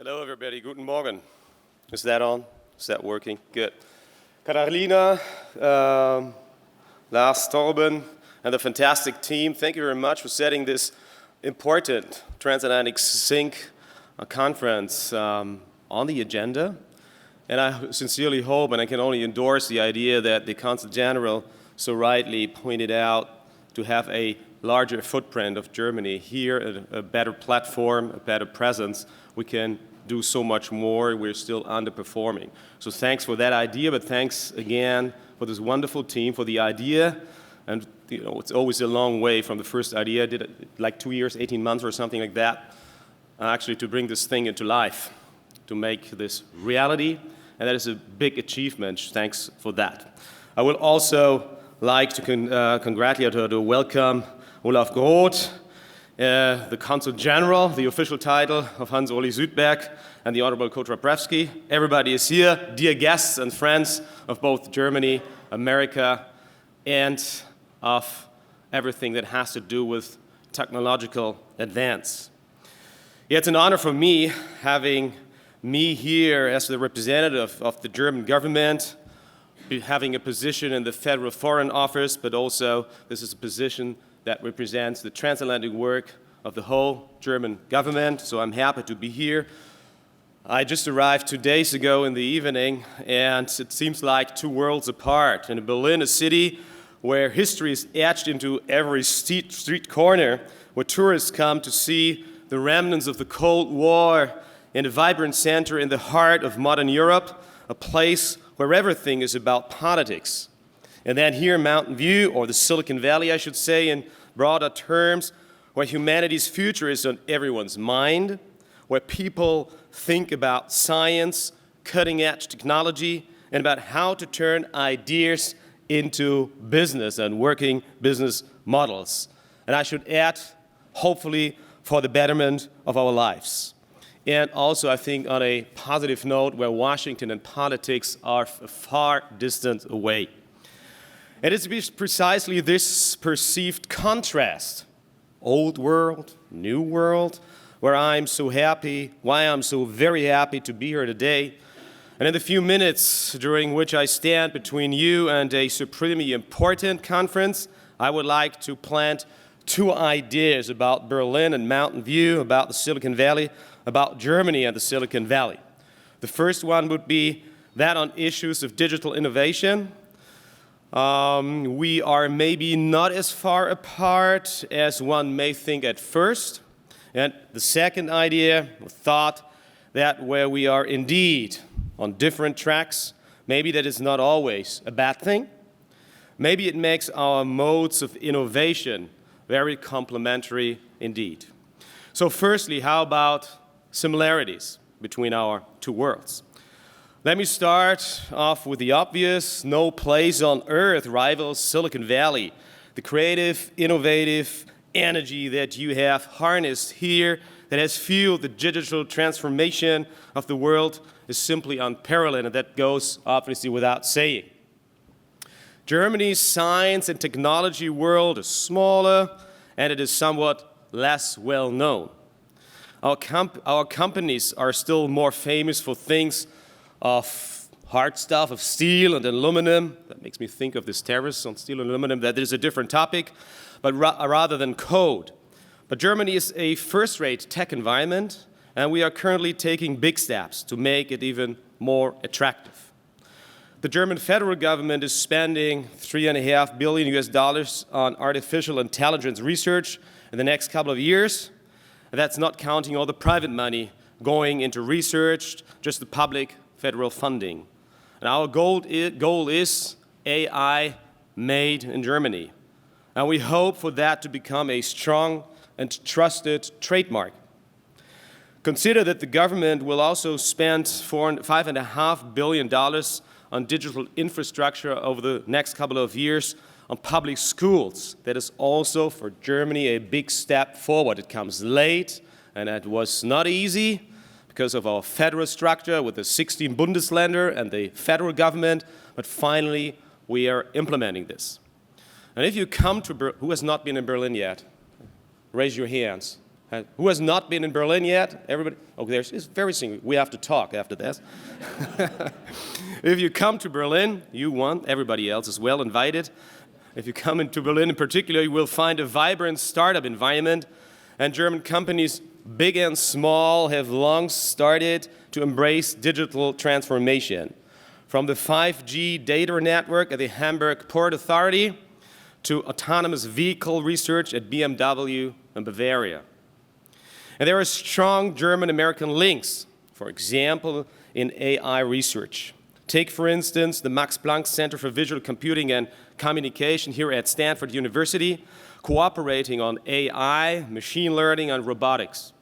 Hello, everybody. Guten Morgen. Is that on? Is that working? Good. Katharina, Lars, Torben, and the fantastic team, thank you very much for setting this important Transatlantic Sync conference on the agenda. And I sincerely hope, and I can only endorse the idea that the Consul General so rightly pointed out, to have a larger footprint of Germany here, a better platform, a better presence. We can do so much more. We're still underperforming. So thanks for that idea, but thanks again for this wonderful team, for the idea. And it's always a long way from the first idea. I did it like 2 years, 18 months or something like that, actually to bring this thing into life, to make this reality. And that is a big achievement. Thanks for that. I would also like to congratulate her, to welcome Olaf Groth, the Consul General, the official title of Hans-Uli Südberg, and the Honorable Kotrabrewski. Everybody is here, dear guests and friends of both Germany, America, and of everything that has to do with technological advance. Yeah, it's an honor for me having me here as the representative of the German government, having a position in the Federal Foreign Office, but also this is a position that represents the transatlantic work of the whole German government, so I'm happy to be here. I just arrived 2 days ago in the evening, and it seems like two worlds apart. In Berlin, a city where history is etched into every street corner, where tourists come to see the remnants of the Cold War, in a vibrant center in the heart of modern Europe, a place where everything is about politics. And then here in Mountain View, or the Silicon Valley, I should say, in broader terms, where humanity's future is on everyone's mind, where people think about science, cutting-edge technology, and about how to turn ideas into business and working business models. And I should add, hopefully, for the betterment of our lives. And also, I think, on a positive note, where Washington and politics are far distant away. And it's precisely this perceived contrast, old world, new world, where I'm so happy, why I'm so very happy to be here today. And in the few minutes during which I stand between you and a supremely important conference, I would like to plant two ideas about Berlin and Mountain View, about the Silicon Valley, about Germany and the Silicon Valley. The first one would be that on issues of digital innovation. We are maybe not as far apart as one may think at first. And the second idea, or thought, that where we are indeed on different tracks, maybe that is not always a bad thing. Maybe it makes our modes of innovation very complementary indeed. So firstly, how about similarities between our two worlds? Let me start off with the obvious. No place on earth rivals Silicon Valley. The creative, innovative energy that you have harnessed here that has fueled the digital transformation of the world is simply unparalleled, and that goes obviously without saying. Germany's science and technology world is smaller, and it is somewhat less well known. Our companies are still more famous for things of hard stuff, of steel and aluminum. That makes me think of this tariffs on steel and aluminum. That is a different topic, but rather than code. But Germany is a first-rate tech environment, and we are currently taking big steps to make it even more attractive. The German federal government is spending $3.5 billion on artificial intelligence research in the next couple of years. And that's not counting all the private money going into research, just the public federal funding. And our goal is AI made in Germany. And we hope for that to become a strong and trusted trademark. Consider that the government will also spend $5.5 billion on digital infrastructure over the next couple of years on public schools. That is also for Germany a big step forward. It comes late, and it was not easy because of our federal structure with the 16 Bundesländer and the federal government, but finally we are implementing this. And if you come to Berlin, who has not been in Berlin yet? Raise your hands. Who has not been in Berlin yet? Everybody? Okay, it's very simple. We have to talk after this. If you come to Berlin, you want, everybody else is well invited. If you come into Berlin in particular, you will find a vibrant startup environment, and German companies, big and small, have long started to embrace digital transformation. From the 5G data network at the Hamburg Port Authority to autonomous vehicle research at BMW and Bavaria. And there are strong German-American links, for example, in AI research. Take, for instance, the Max Planck Center for Visual Computing and Communication here at Stanford University, cooperating on AI, machine learning, and robotics.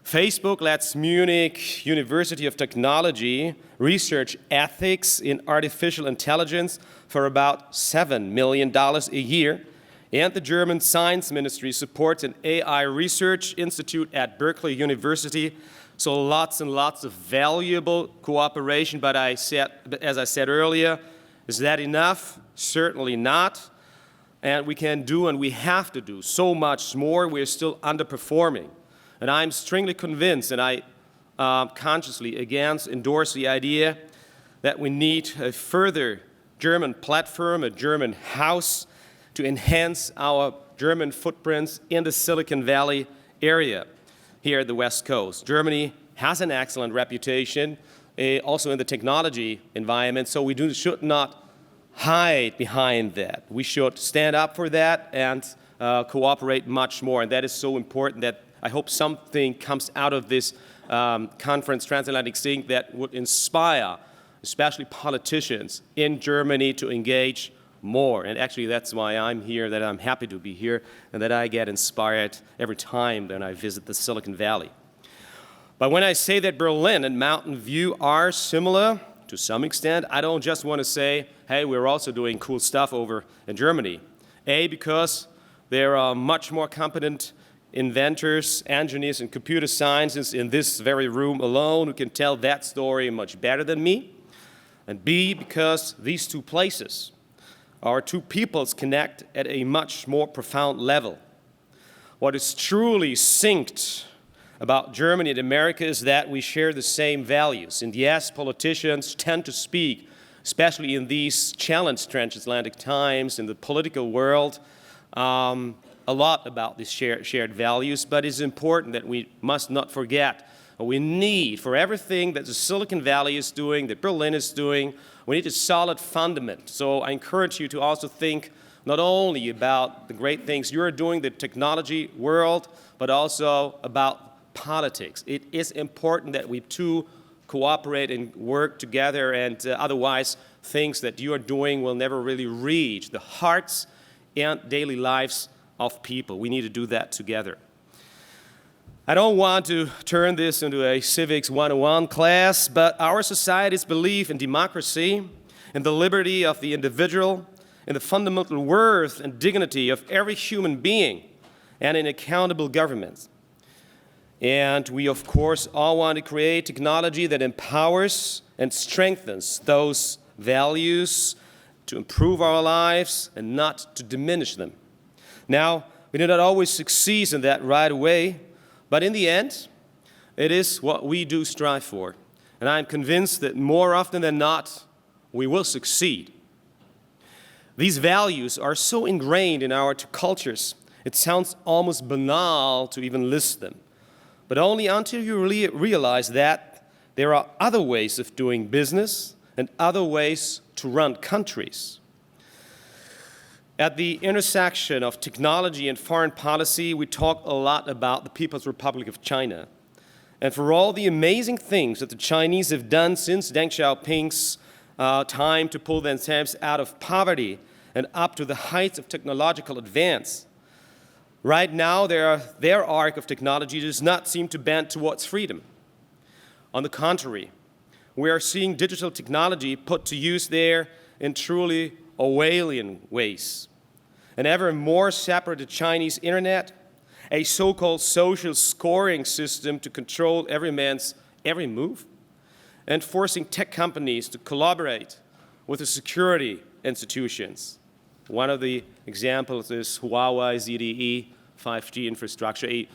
Facebook lets Munich University of Technology research ethics in artificial intelligence for about $7 million a year. And the German Science Ministry supports an AI research institute at Berkeley University. So lots and lots of valuable cooperation, but as I said earlier, is that enough? Certainly not. And we can do and we have to do so much more. We're still underperforming. And I'm strongly convinced, and I consciously endorse the idea that we need a further German platform, a German house, to enhance our German footprints in the Silicon Valley area here at the West Coast. Germany has an excellent reputation, also in the technology environment, so we should not hide behind that. We should stand up for that and cooperate much more, and that is so important that I hope something comes out of this conference, Transatlantic Sync, that would inspire, especially politicians in Germany, to engage more. And actually, that's why I'm here, that I'm happy to be here, and that I get inspired every time that I visit the Silicon Valley. But when I say that Berlin and Mountain View are similar, to some extent, I don't just want to say, hey, we're also doing cool stuff over in Germany. Because there are much more competent inventors, engineers, and computer scientists in this very room alone who can tell that story much better than me. And B, because these two places, our two peoples, connect at a much more profound level. What is truly synced about Germany and America is that we share the same values. And yes, politicians tend to speak, especially in these challenged transatlantic times in the political world, a lot about these shared values, but it's important that we must not forget we need, for everything that the Silicon Valley is doing, that Berlin is doing, we need a solid fundament. So I encourage you to also think not only about the great things you're doing in the technology world, but also about politics. It is important that we too cooperate and work together, and otherwise things that you are doing will never really reach the hearts and daily lives of people. We need to do that together. I don't want to turn this into a civics 101 class, but our society's belief in democracy, in the liberty of the individual, in the fundamental worth and dignity of every human being, and in accountable governments. And we, of course, all want to create technology that empowers and strengthens those values to improve our lives and not to diminish them. Now, we do not always succeed in that right away, but in the end, it is what we do strive for. And I'm convinced that more often than not, we will succeed. These values are so ingrained in our cultures, it sounds almost banal to even list them. But only until you really realize that there are other ways of doing business and other ways to run countries. At the intersection of technology and foreign policy, we talk a lot about the People's Republic of China. And for all the amazing things that the Chinese have done since Deng Xiaoping's time to pull themselves out of poverty and up to the heights of technological advance, right now their arc of technology does not seem to bend towards freedom. On the contrary, we are seeing digital technology put to use there in truly Orwellian ways. An ever more separated Chinese internet, a so-called social scoring system to control every man's every move, and forcing tech companies to collaborate with the security institutions. One of the examples is Huawei ZTE 5G infrastructure, a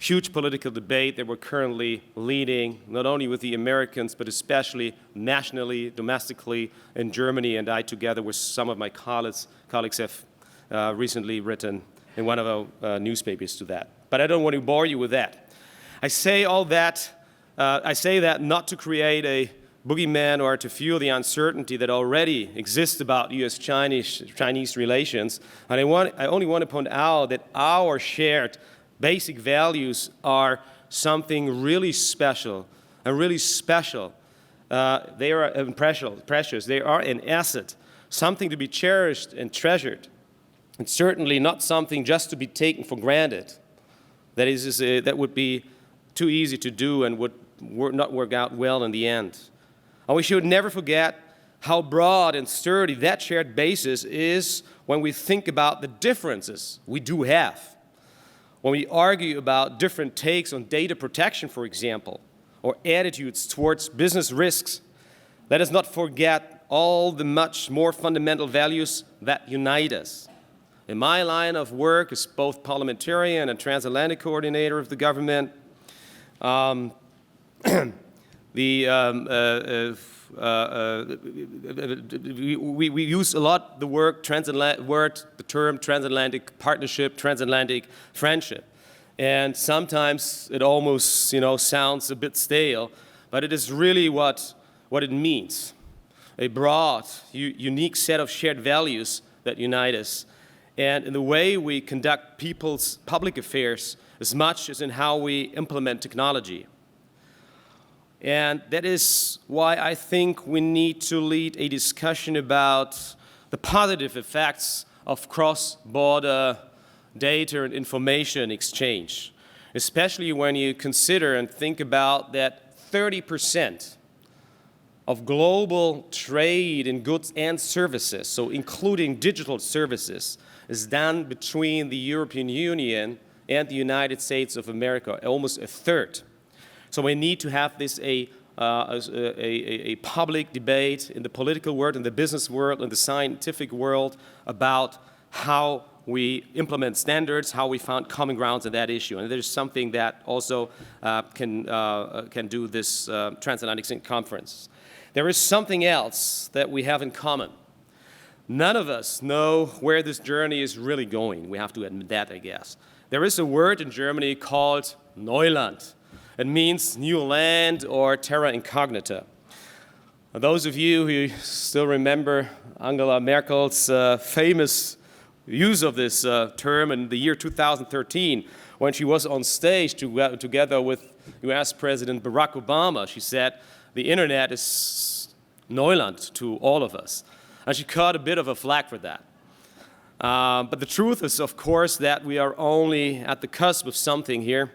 huge political debate that we're currently leading, not only with the Americans, but especially nationally, domestically in Germany. And I, together with some of my colleagues have recently written in one of our newspapers to that. But I don't want to bore you with that. I say that not to create a boogeyman or to fuel the uncertainty that already exists about U.S.-Chinese relations. And I only want to point out that our shared basic values are something really special and really special. They are precious. They are an asset, something to be cherished and treasured, and certainly not something just to be taken for granted. That would be too easy to do and would not work out well in the end. And we should never forget how broad and sturdy that shared basis is when we think about the differences we do have. When we argue about different takes on data protection, for example, or attitudes towards business risks, let us not forget all the much more fundamental values that unite us. In my line of work as both parliamentarian and transatlantic coordinator of the government, we use a lot the term transatlantic partnership, transatlantic friendship. And sometimes it almost, sounds a bit stale, but it is really what it means. A broad, unique set of shared values that unite us. And in the way we conduct people's public affairs as much as in how we implement technology. And that is why I think we need to lead a discussion about the positive effects of cross-border data and information exchange, especially when you consider and think about that 30% of global trade in goods and services, so including digital services, is done between the European Union and the United States of America, almost a third. So we need to have this a public debate in the political world, in the business world, in the scientific world about how we implement standards, how we found common grounds on that issue. And there's something that also can do this Transatlantic Sync Conference. There is something else that we have in common. None of us know where this journey is really going. We have to admit that, I guess. There is a word in Germany called Neuland. It means new land or terra incognita. Those of you who still remember Angela Merkel's famous use of this term in the year 2013, when she was on stage together with US President Barack Obama, she said, the internet is Neuland to all of us. And she caught a bit of a flack for that. But the truth is, of course, that we are only at the cusp of something here.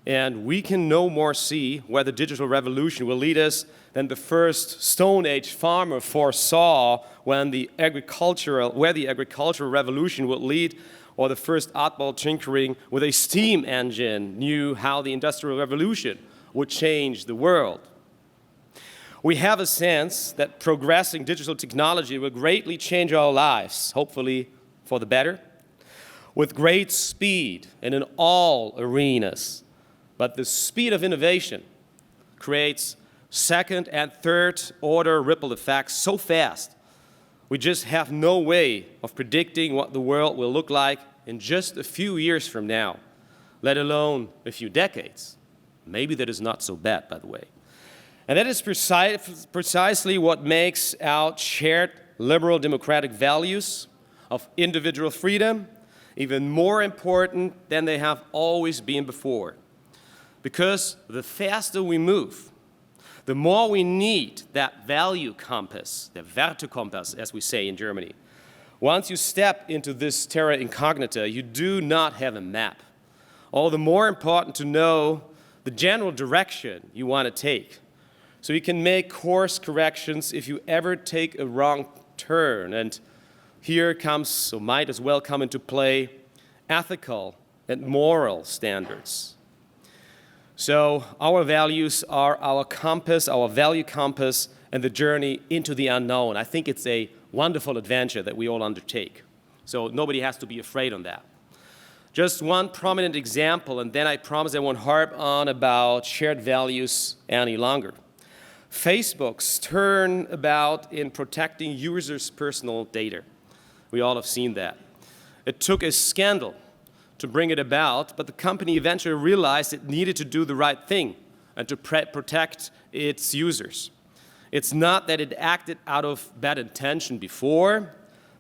And we can no more see where the digital revolution will lead us than the first Stone Age farmer foresaw where the agricultural revolution would lead, or the first oddball tinkering with a steam engine knew how the Industrial Revolution would change the world. We have a sense that progressing digital technology will greatly change our lives, hopefully for the better, with great speed and in all arenas. But the speed of innovation creates second and third order ripple effects so fast, we just have no way of predicting what the world will look like in just a few years from now, let alone a few decades. Maybe that is not so bad, by the way. And that is precisely what makes our shared liberal democratic values of individual freedom even more important than they have always been before. Because the faster we move, the more we need that value compass, the Wertekompass, as we say in Germany. Once you step into this terra incognita, you do not have a map. All the more important to know the general direction you want to take, so you can make course corrections if you ever take a wrong turn. And here comes, or might as well come into play, ethical and moral standards. So our values are our compass, our value compass, and the journey into the unknown. I think it's a wonderful adventure that we all undertake. So nobody has to be afraid on that. Just one prominent example, and then I promise I won't harp on about shared values any longer. Facebook's turnabout in protecting users' personal data. We all have seen that. It took a scandal to bring it about, but the company eventually realized it needed to do the right thing and to protect its users. It's not that it acted out of bad intention before,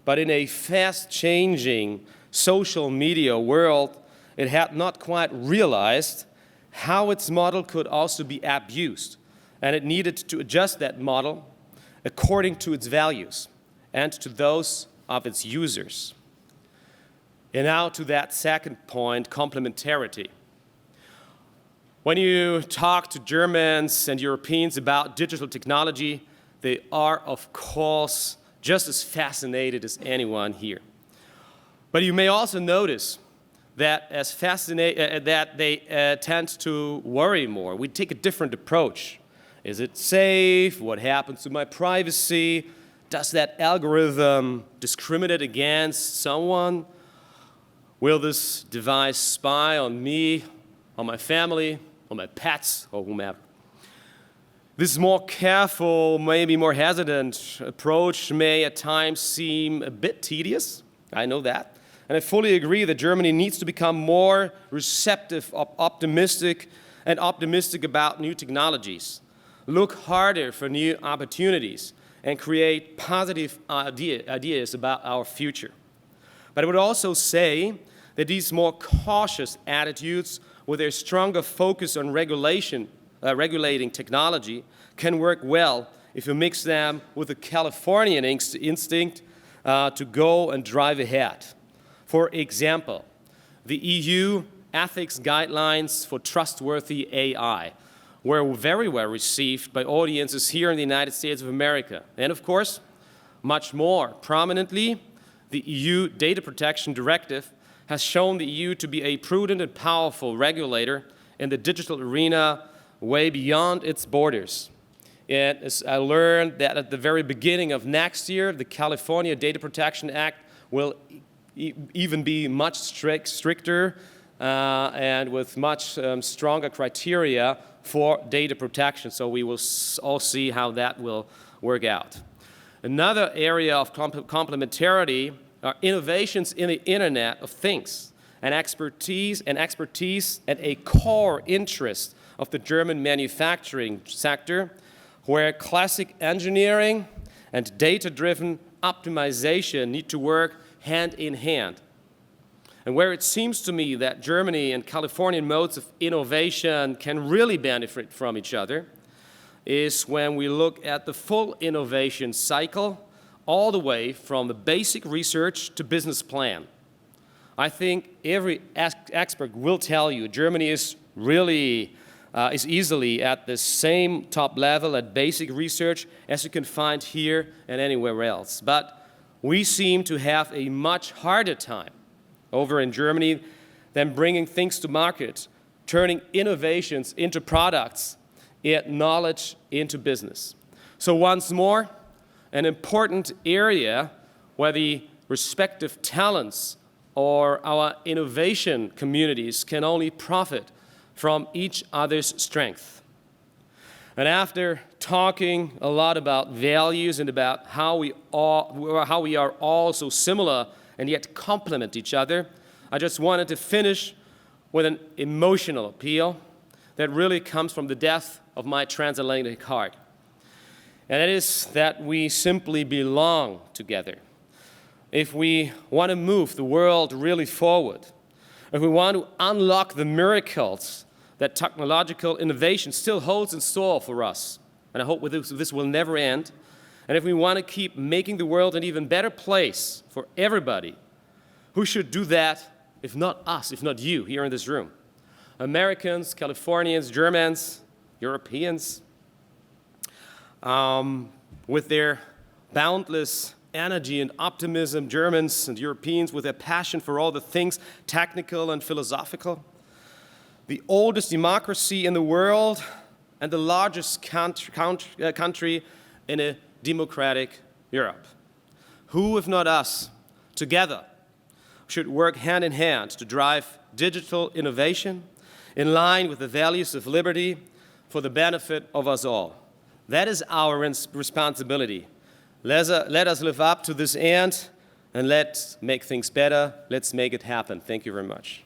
but in a fast-changing social media world, it had not quite realized how its model could also be abused, and it needed to adjust that model according to its values and to those of its users. And now to that second point, complementarity. When you talk to Germans and Europeans about digital technology, they are, of course, just as fascinated as anyone here. But you may also notice that that they tend to worry more. We take a different approach. Is it safe? What happens to my privacy? Does that algorithm discriminate against someone? Will this device spy on me, on my family, on my pets, or whomever? This more careful, maybe more hesitant approach may at times seem a bit tedious. I know that. And I fully agree that Germany needs to become more receptive, optimistic about new technologies. Look harder for new opportunities and create positive ideas about our future. But I would also say that these more cautious attitudes, with their stronger focus on regulating technology, can work well if you mix them with the Californian instinct to go and drive ahead. For example, the EU ethics guidelines for trustworthy AI were very well received by audiences here in the United States of America. And of course, much more prominently, the EU Data Protection Directive has shown the EU to be a prudent and powerful regulator in the digital arena way beyond its borders. And as I learned that at the very beginning of next year, the California Data Protection Act will even be much stricter and with much stronger criteria for data protection. So we will all see how that will work out. Another area of complementarity are innovations in the Internet of Things and expertise and a core interest of the German manufacturing sector, where classic engineering and data-driven optimization need to work hand in hand. And where it seems to me that Germany and Californian modes of innovation can really benefit from each other is when we look at the full innovation cycle, all the way from the basic research to business plan. I think every expert will tell you Germany is really is easily at the same top level at basic research as you can find here and anywhere else. But we seem to have a much harder time over in Germany than bringing things to market, turning innovations into products, and knowledge into business. So once more, an important area where the respective talents or our innovation communities can only profit from each other's strength. And after talking a lot about values and about how we are all so similar and yet complement each other, I just wanted to finish with an emotional appeal that really comes from the depth of my transatlantic heart. And it is that we simply belong together. If we want to move the world really forward, if we want to unlock the miracles that technological innovation still holds in store for us, and I hope this will never end, and if we want to keep making the world an even better place for everybody, who should do that if not us, if not you here in this room? Americans, Californians, Germans, Europeans, with their boundless energy and optimism, Germans and Europeans with their passion for all the things technical and philosophical, the oldest democracy in the world and the largest country in a democratic Europe. Who, if not us, together, should work hand in hand to drive digital innovation in line with the values of liberty for the benefit of us all. That is our responsibility. Let us live up to this end, and let's make things better. Let's make it happen. Thank you very much.